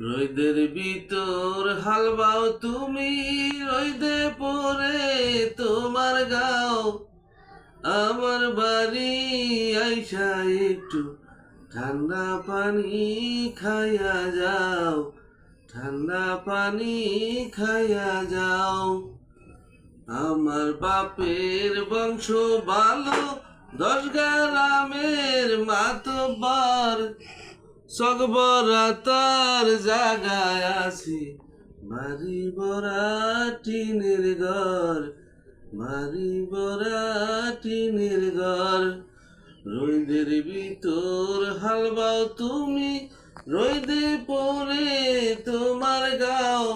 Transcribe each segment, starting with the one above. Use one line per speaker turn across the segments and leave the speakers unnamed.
রোদের ভিতর হালবাও তুমি, রোদে পরে তোমার গাও। আমার বাড়ি আইসা একটু ঠান্ডা পানি খাইয়া যাও, ঠান্ডা পানি খাইয়া যাও। আমার বাপের বংশ ভালো, 10 গ্রামের মাতব্বর, সকবরা তার জাগায় আছি, বাড়ি বড়া টিনের ঘর, বাড়ি বড়া টিনের ঘর। রোদের ভিতর হালবাও তুমি, রোদে পরে তোমার গাও।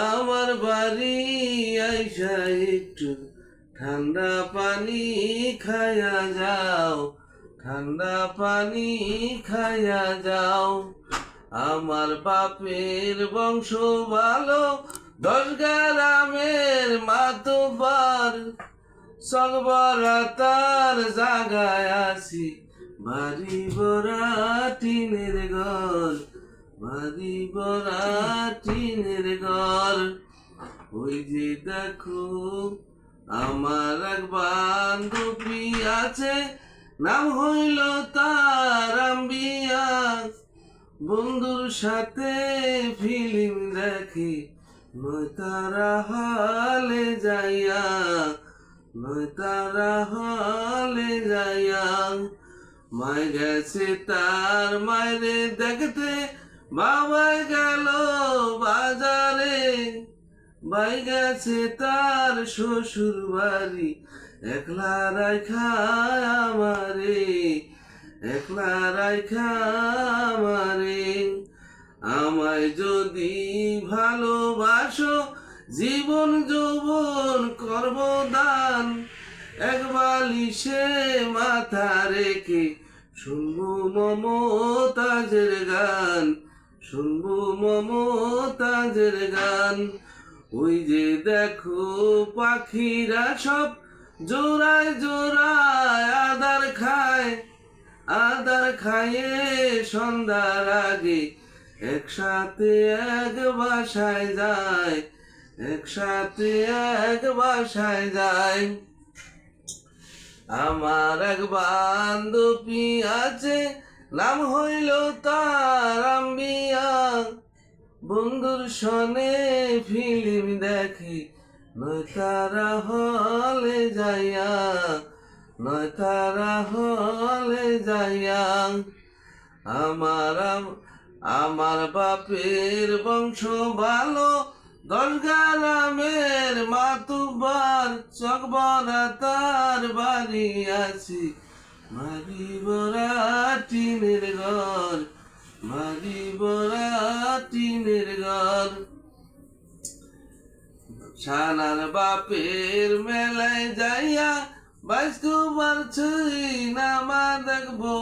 আমার বাড়ি আইসা একটু ঠান্ডা পানি খাইয়া যাও, ঠান্ডা পানি খাইয়া যাও। আমার বাপের বংশ ভালো, 10 গ্রামের মাতব্বর, সকবরা তার জাগায় আছি, বাড়ি বড়া টিনের ঘর, বাড়ি বড়া টিনের ঘর। ওই যে দেখো আমার এক বান্ধবী আছে, নাম হইল তার আম্বিয়া। বন্ধুর সাথে ফিল্ম দেখে নয় তারা হলে যাইয়া, নয় তারা হলে যাইয়া। মায় গেছে তার মায়েরে দেখতে, বাবাই গেল বাজারে। ভাই গেছে তার শ্বশুর বাড়ি, একলা রাইখা আমারে, একলা রাইখা আমারে। আমায় যদি ভালোবাসো, জীবন যৌবন করব দান। এক বালিশে মাথা রেখে শুনবো মমতাজের গান, শুনবো মমতাজের গান। ওই যে দেখো পাখিরা সব জোড়ায় জোড়ায় আদার খায়, আদার খাইয়ে সন্ধ্যার আগে একসাথে এক বাসায় যায়, একসাথে এক বাসায় যায়। আমার এক বান্ধবী আছে, নাম হইল তার আম্বিয়া। বন্ধুর সনে ফিল্ম দেখে নয় তারা হলে যাইয়া, নয় তারা হলে যাইয়া। আমার বাপের বংশ ভালো, 10 গ্রামের মাতব্বর, সকবরা তার বাড়ি আছি, বাড়ি বড়া টিনের ঘর, বাড়ি বড়া টিনের ঘর। সানার বাপের মেলায় যাইয়া বাইস্কো মারছই নামা দেখবো।